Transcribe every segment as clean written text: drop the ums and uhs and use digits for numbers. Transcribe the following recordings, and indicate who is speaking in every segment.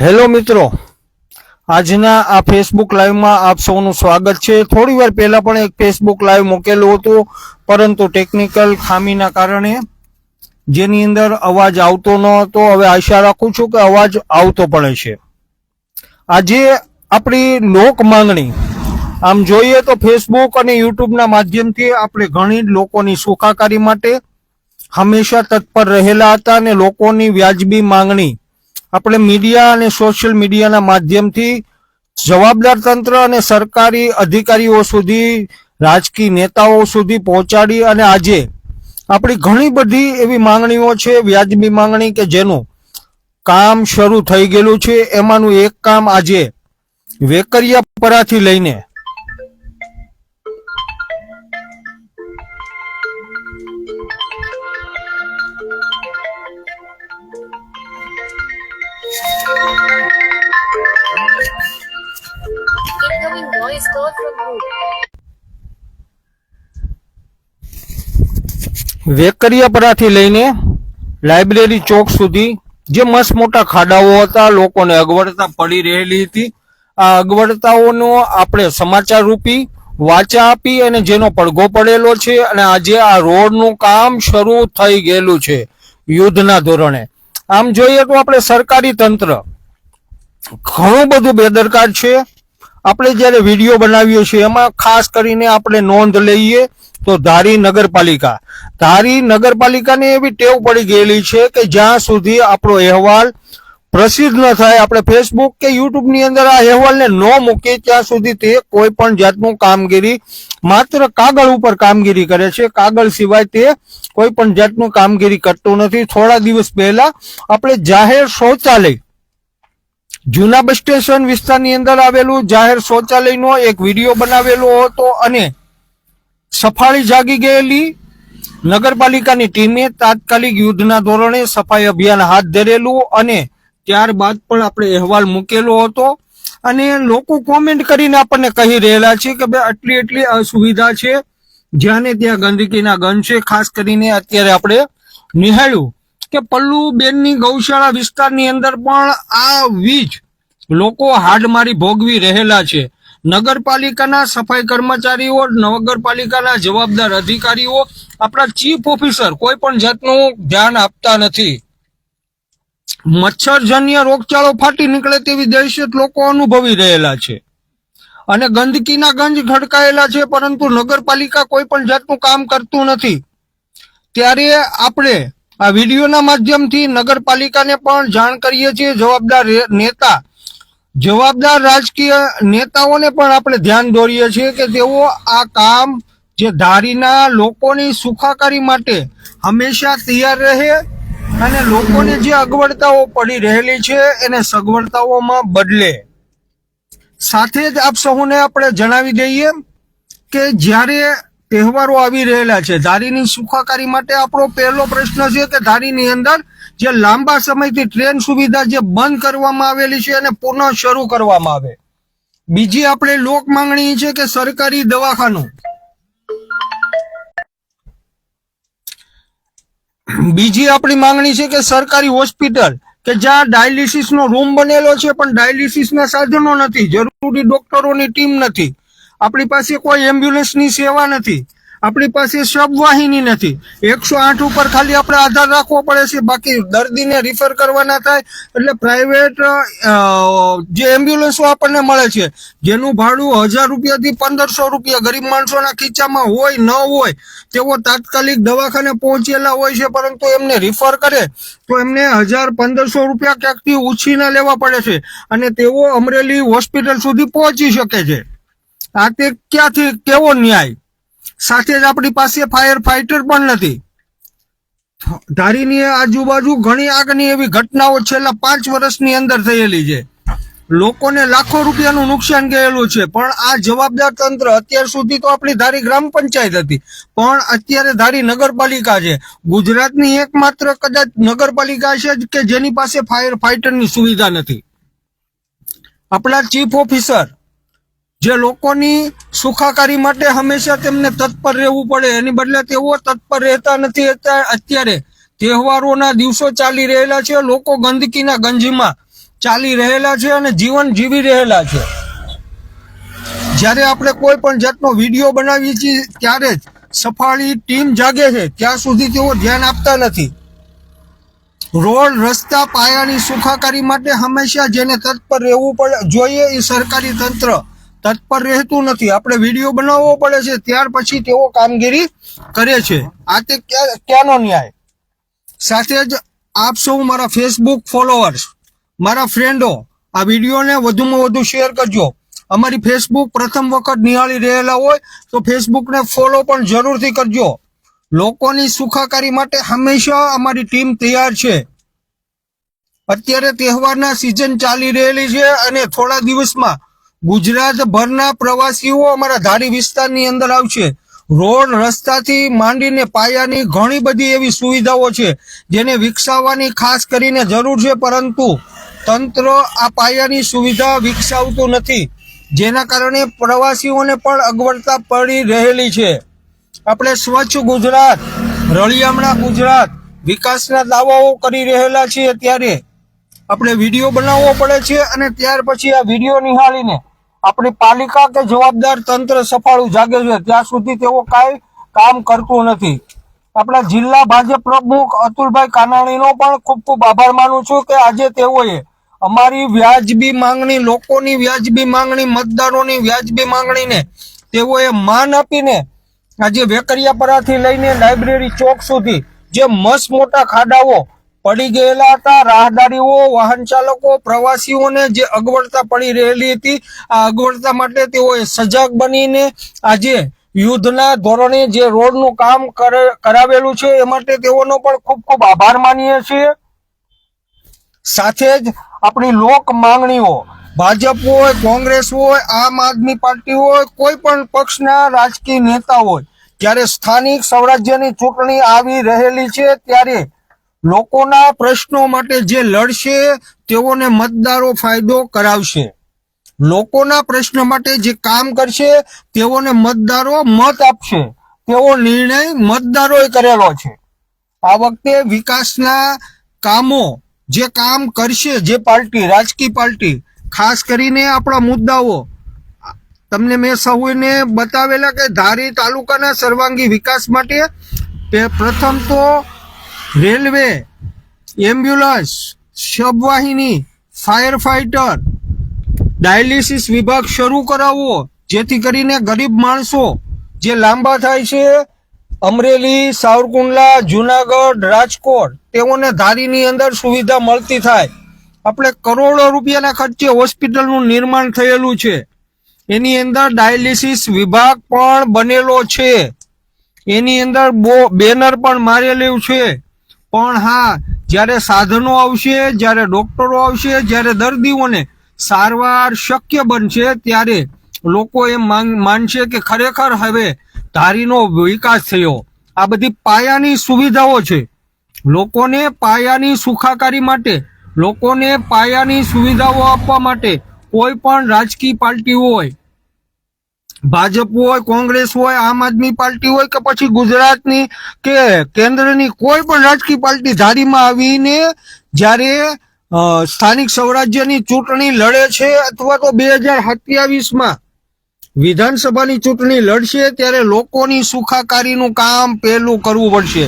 Speaker 1: Hello મિત્રો, આજના આ ફેસબુક લાઈવમાં આપ સૌનું સ્વાગત છે। થોડી વાર પહેલા પણ એક ફેસબુક લાઈવ મૂકેલું હતું, પરંતુ ટેકનિકલ ખામીના કારણે જેની અંદર અવાજ આવતો ન હતો। હવે આશા રાખું છું કે અવાજ આવતો પડે છે। આજે આપણી લોક માંગણી આમ જોઈએ તો ફેસબુક અને યુટ્યુબના માધ્યમથી આપણે ઘણી લોકોની સુખાકારી માટે હંમેશા તત્પર રહેલા હતા અને લોકોની વ્યાજબી માંગણી આપણે મીડિયા અને સોશિયલ મીડિયાના માધ્યમથી જવાબદાર તંત્ર અને સરકારી અધિકારીઓ સુધી, રાજકીય નેતાઓ સુધી પહોંચાડી અને આજે આપણી ઘણી બધી એવી માંગણીઓ છે, વ્યાજબી માંગણી કે જેનું કામ શરૂ થઈ ગયેલું છે। એમાંનું એક કામ આજે વેકરિયાપરાથી લઈને
Speaker 2: Incoming voice call from group.
Speaker 1: વેકરિયાપરાથી લઈને લાઇબ્રેરી ચોક સુધી જે મસ્ત મોટા ખાડાઓ હતા, લોકોને અગવડતા પડી રહેલી હતી। આ અગવડતાઓનો આપણે સમાચાર રૂપી વાચા આપી અને જેનો પડઘો પડેલો છે અને આજે આ રોડનું કામ શરૂ થઈ ગયેલું છે યુદ્ધના ધોરણે। આમ જોઈએ તો આપણે સરકારી તંત્ર ઘણું બધું બેદરકાર છે। આપણે જ્યારે વિડીયો બનાવીએ છીએ એમાં ખાસ કરીને આપણે નોંધ લઈએ તો ધારી નગરપાલિકાને એવી ટેવ પડી ગયેલી છે કે જ્યાં સુધી આપણો અહેવાલ પ્રસિદ્ધ ન થાય, આપણે ફેસબુક કે યુટ્યુબની અંદર આ અહેવાલને ન મૂકીએ ત્યાં સુધી તે કોઈ પણ જાતનું કામગીરી માત્ર કાગળ ઉપર કામગીરી કરે છે, કાગળ સિવાય તે કોઈ પણ જાતનું કામગીરી કરતું નથી। થોડા દિવસ પહેલા આપણે જાહેર શૌચાલય, જૂના બસ સ્ટેશન વિસ્તારની અંદર આવેલું જાહેર શૌચાલયનો એક વિડીયો બનાવેલો હતો અને સફાળી જાગી ગયેલી નગરપાલિકાની ટીમે તાત્કાલિક યુદ્ધના ધોરણે સફાઈ અભિયાન હાથ ધરેલું અને ત્યારબાદ પણ આપણે અહેવાલ મૂકેલો હતો અને લોકો કોમેન્ટ કરીને આપણને કહી રહેલા છે કે ભાઈ આટલી અસુવિધા છે, જ્યાં ને ત્યાં ગંદકીના ગંજ છે। ખાસ કરીને અત્યારે આપણે નિહાળ્યું કે પલ્લુબેનની ગૌશાળા વિસ્તારની અંદર પણ આ વીજ લોકો હાડમારી ભોગવી રહેલા છે। નગરપાલિકાના સફાઈ કર્મચારીઓ, નગરપાલિકાના જવાબદાર અધિકારીઓ, આપણા ચીફ ઓફિસર કોઈ પણ જાતનું ધ્યાન આપતા નથી। મચ્છરજન્ય રોગચાળો ફાટી નીકળે તેવી દહેશત લોકો અનુભવી રહેલા છે અને ગંદકીના ગંજ ખડકાયેલા છે, પરંતુ નગરપાલિકા કોઈ પણ જાતનું કામ કરતું નથી। ત્યારે આપણે આ વિડીયોના માધ્યમથી નગરપાલિકાને પણ જાણ કરીએ છીએ। જવાબદાર રાજકીય નેતાઓને પણ આપણે ધ્યાન દોરીએ છીએ કે તેઓ આ કામ જે ધારીના લોકોની સુખાકારી માટે હંમેશા તૈયાર રહે અને લોકોને જે અગવડતાઓ પડી રહેલી છે એને સગવડતાઓમાં બદલે। સાથે જ આપ સૌને આપણે જણાવી દઈએ કે જ્યારે તહેવારો આવી રહેલા છે, ધારીની સુખાકારી માટે આપણો પહેલો પ્રશ્ન છે કે ધારીની અંદર જે લાંબા સમયથી ટ્રેન સુવિધા જે બંધ કરવામાં આવેલી છે એને પુનઃ શરૂ કરવામાં આવે। બીજી આપણે લોક માંગણી છે કે સરકારી દવાખાનું, બીજી આપણી માંગણી છે કે સરકારી હોસ્પિટલ કે જ્યાં ડાયાલિસિસનો રૂમ બનેલો છે પણ ડાયાલિસિસના સાધનો નથી, જરૂરી ડોક્ટરોની ટીમ નથી, આપણી પાસે કોઈ એમ્બ્યુલન્સની સેવા નથી, આપણી પાસે શબવાહિની નથી। 108 ઉપર ખાલી આપણે આધાર રાખવો પડે છે, બાકી દર્દીને રિફર કરવાના થાય એટલે પ્રાઇવેટ જે એમ્બ્યુલન્સો આપણને મળે છે જેનું ભાડું 1000 રૂપિયાથી 1500 રૂપિયા ગરીબ માણસોના ખીચામાં હોય ન હોય તેઓ તાત્કાલિક દવાખાને પહોંચેલા હોય છે, પરંતુ એમને રિફર કરે તો એમને 1000-1500 રૂપિયા ક્યાંકથી ઉછીના લેવા પડે છે અને તેઓ અમરેલી હોસ્પિટલ સુધી પહોંચી શકે છે। આ તે ક્યાંથી કેવો ન્યાય? સાથે જ આપણી પાસે ફાયર ફાઈટર પણ નથી। ધારીની આજુબાજુ ઘણી આગની એવી ઘટનાઓ છેલ્લા 5 વર્ષની અંદર થયેલી છે, લોકોને લાખો રૂપિયાનું નુકસાન ગયેલું છે, પણ આ જવાબદાર તંત્ર અત્યાર સુધી તો આપણી ધારી ગ્રામ પંચાયત હતી, પણ અત્યારે ધારી નગરપાલિકા છે। ગુજરાતની એકમાત્ર કદાચ નગરપાલિકા છે કે જેની પાસે ફાયર ફાઈટરની સુવિધા નથી। આપણા ચીફ ઓફિસર જે લોકોની સુખાકારી માટે હંમેશા તેમને તત્પર રહેવું પડે એની બદલે તેઓ તત્પર રહેતા નથી। અત્યારે તહેવારોના દિવસો ચાલી રહેલા છે, લોકો ગંદકીના ગંજમાં ચાલી રહેલા છે અને જીવન જીવી રહેલા છે. જ્યારે આપણે કોઈ પણ જાતનો વિડીયો બનાવીએ છીએ ત્યારે જ સફાળી ટીમ જાગે છે, ત્યાં સુધી તેઓ ધ્યાન આપતા નથી. રોડ રસ્તા પાયાની સુખાકારી માટે હંમેશા જેને તત્પર રહેવું જોઈએ એ સરકારી તંત્ર તત્પર રહેતું નથી. આપણે વિડીયો બનાવવો પડે છે ત્યાર પછી તેઓ કામગીરી કરે છે. આ તે ક્યાંનો ન્યાય? સાથે જ આપ સૌ મારા ફેસબુક ફોલોઅર્સ, મારા ફ્રેન્ડો, આ વિડીયોને વધુમાં વધુ શેર કરજો. અમારી ફેસબુક પ્રથમ વખત નિહાળી રહેલા હોય તો ફેસબુકને ફોલો પણ જરૂરથી કરજો. લોકોની સુખાકારી માટે હંમેશા અમારી ટીમ તૈયાર છે. અત્યારે તહેવારના સિઝન ચાલી રહેલી છે અને થોડા દિવસમાં ગુજરાતભરના પ્રવાસીઓ અમારા ધારી વિસ્તારની અંદર આવશે. રોડ રસ્તાથી માંડીને પાયાની ઘણી બધી એવી સુવિધાઓ છે જેને વિકસાવવાની ખાસ કરીને જરૂર છે, પરંતુ તંત્ર આ પાયાની સુવિધા વિકસાવતું નથી, જેના કારણે પ્રવાસીઓને પણ અગવડતા પડી રહેલી છે. આપણે સ્વચ્છ ગુજરાત, રળિયામણા ગુજરાત, વિકાસના દાવાઓ કરી રહેલા છીએ ત્યારે આપણે વિડીયો બનાવવો પડે છે અને ત્યાર પછી આ વિડીયો નિહાળીને આપણી પાલિકા કે જવાબદાર તંત્ર સફાળું જાગે છે ત્યાં સુધી તેઓ કાંઈ કામ કરતું નથી. આપણા જિલ્લા ભાજપ પ્રમુખ અતુલભાઈ કાનાણીનો પણ ખૂબ ખૂબ આભાર માનું છું કે આજે તેઓએ અમારી વ્યાજબી માંગણી, લોકોની વ્યાજબી માંગણી, મતદારોની વ્યાજબી માંગણીને તેઓએ માન આપીને આજે વેકરિયાપરાથી લઈને લાઇબ્રેરી ચોક સુધી જે મસ્ત મોટા ખાડાઓ પડી ગયેલા હતા, રાહદારીઓ, વાહન ચાલકો, પ્રવાસીઓને જે અગવડતા પડી રહેલી હતી, આ અગવડતા માટે તેઓએ સજાગ બનીને આજે યુદ્ધના ધોરણે જે રોડનું કામ કરાવેલું છે એ માટે તેઓનો પણ ખૂબ ખૂબ આભાર માનીએ છીએ. સાથે જ આપણી લોક માંગણીઓ, ભાજપ હોય, કોંગ્રેસ હોય, આમ આદમી પાર્ટી હોય, કોઈ પણ પક્ષના રાજકીય નેતા હોય, જ્યારે સ્થાનિક સ્વરાજ્યની ચૂંટણી આવી રહેલી છે ત્યારે લોકોના પ્રશ્નો માટે જે લડશે તેઓને મતદારો ફાયદો કરાવશે. લોકોના પ્રશ્ન માટે જે કામ કરશે તેઓને મતદારો મત આપશે. તેવો નિર્ણય મતદારોએ કરેલો છે. આ વખતે વિકાસના કામો જે કામ કરશે જે પાર્ટી, રાજકીય પાર્ટી, ખાસ કરીને આપણા મુદ્દાઓ તમને મેં સૌને બતાવેલા કે ધારી તાલુકાના સર્વાંગી વિકાસ માટે પ્રથમ તો રેલવે, એમ્બ્યુલન્સ, શબવાહિની, ફાયર ફાઈટર, ડાયાલિસિસ વિભાગ શરૂ કરાવવો, જેથી કરીને ગરીબ માણસો જે લાંબા થાય છે અમરેલી, સાવરકુંડલા, જુનાગઢ, રાજકોટ, તેઓને ધારીની અંદર સુવિધા મળતી થાય. આપણે કરોડો રૂપિયાના ખર્ચે હોસ્પિટલનું નિર્માણ થયેલું છે. એની અંદર ડાયાલિસિસ વિભાગ પણ બનેલો છે. એની અંદર બેનર પણ મારેલું છે. પણ હા, જ્યારે સાધનો આવશે, જ્યારે ડોક્ટરો આવશે, જ્યારે દર્દીઓને સારવાર શક્ય બનશે ત્યારે લોકો એમ માનશે કે ખરેખર હવે ધારીનો વિકાસ થયો. આ બધી પાયાની સુવિધાઓ છે. લોકોને પાયાની સુખાકારી માટે, લોકોને પાયાની સુવિધાઓ આપવા માટે કોઈ પણ રાજકીય પાર્ટી હોય, ભાજપ હોય, કોંગ્રેસ હોય, આમ આદમી પાર્ટી હોય કે પછી ગુજરાતની કે કેન્દ્રની કોઈ પણ રાજકીય પાર્ટી ધારીમાં આવીને જ્યારે સ્થાનિક સ્વરાજ્યની ચૂંટણી લડે છે અથવા તો 2027માં વિધાનસભાની ચૂંટણી લડશે ત્યારે લોકોની સુખાકારીનું કામ પહેલું કરવું પડશે.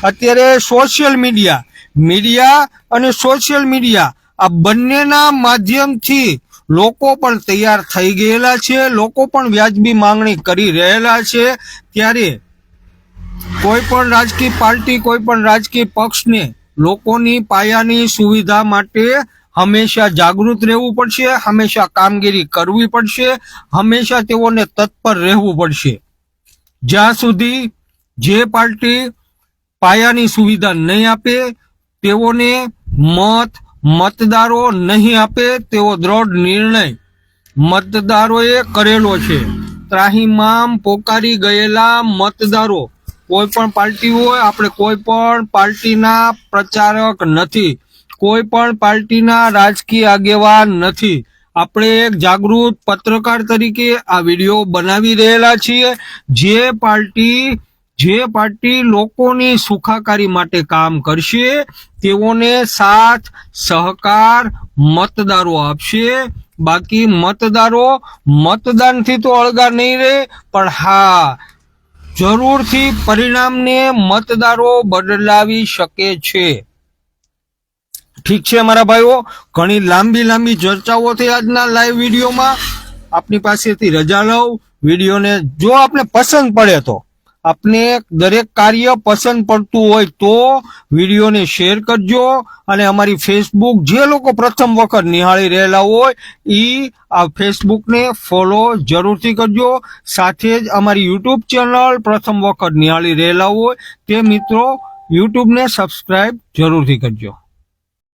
Speaker 1: અત્યારે સોશિયલ મીડિયા અને સોશિયલ મીડિયા આ બંનેના માધ્યમથી લોકો પણ તૈયાર થઈ ગયેલા છે. લોકો પણ વ્યાજબી માંગણી કરી રહેલા છે. ત્યારે કોઈ પણ રાજકીય પાર્ટી, કોઈ પણ રાજકીય પક્ષને લોકોની પાયાની સુવિધા માટે હંમેશા જાગૃત રહેવું પડશે, હંમેશા કામગીરી કરવી પડશે, હંમેશા તેઓને તત્પર રહેવું પડશે. જ્યાં સુધી જે પાર્ટી પાયાની સુવિધા નહીં આપે તેઓને મતદારો નહીં આપે તેવો દ્રઢ નિર્ણય મતદારોએ કરેલો છે. ત્રાહિમામ પોકારી ગયેલા મતદારો, કોઈ પણ પાર્ટી હોય, આપણે કોઈ પણ પાર્ટીના પ્રચારક નથી, કોઈ પણ પાર્ટીના રાજકીય આગેવાન નથી. આપણે એક જાગૃત પત્રકાર તરીકે આ વિડીયો બનાવી રહેલા છીએ. જે પાર્ટી લોકોની સુખાકારી માટે કામ કરશે તેઓને સાથ સહકાર મતદારો આપશે. બાકી મતદારો મતદાનથી તો અળગા નહીં રહે, પણ હા, જરૂરથી પરિણામને મતદારો બદલાવી શકે છે. ઠીક છે મારા ભાઈઓ, ઘણી લાંબી ચર્ચાઓ થઈ આજના લાઈવ વિડીયોમાં. આપની પાસેથી રજા લઉં. વિડીયોને જો આપને પસંદ પડે તો, આપને દરેક કાર્ય પસંદ પડતું હોય તો વિડીયોને શેર કરજો. અને અમારી ફેસબુક જે લોકો પ્રથમ વખત નિહાળી રહેલા હોય આ ફેસબુકને ફોલો જરૂરથી કરજો. સાથે જ અમારી યુટ્યુબ ચેનલ પ્રથમ વખત નિહાળી રહેલા હોય તે મિત્રો યુટ્યુબને સબસ્ક્રાઇબ જરૂરથી કરજો.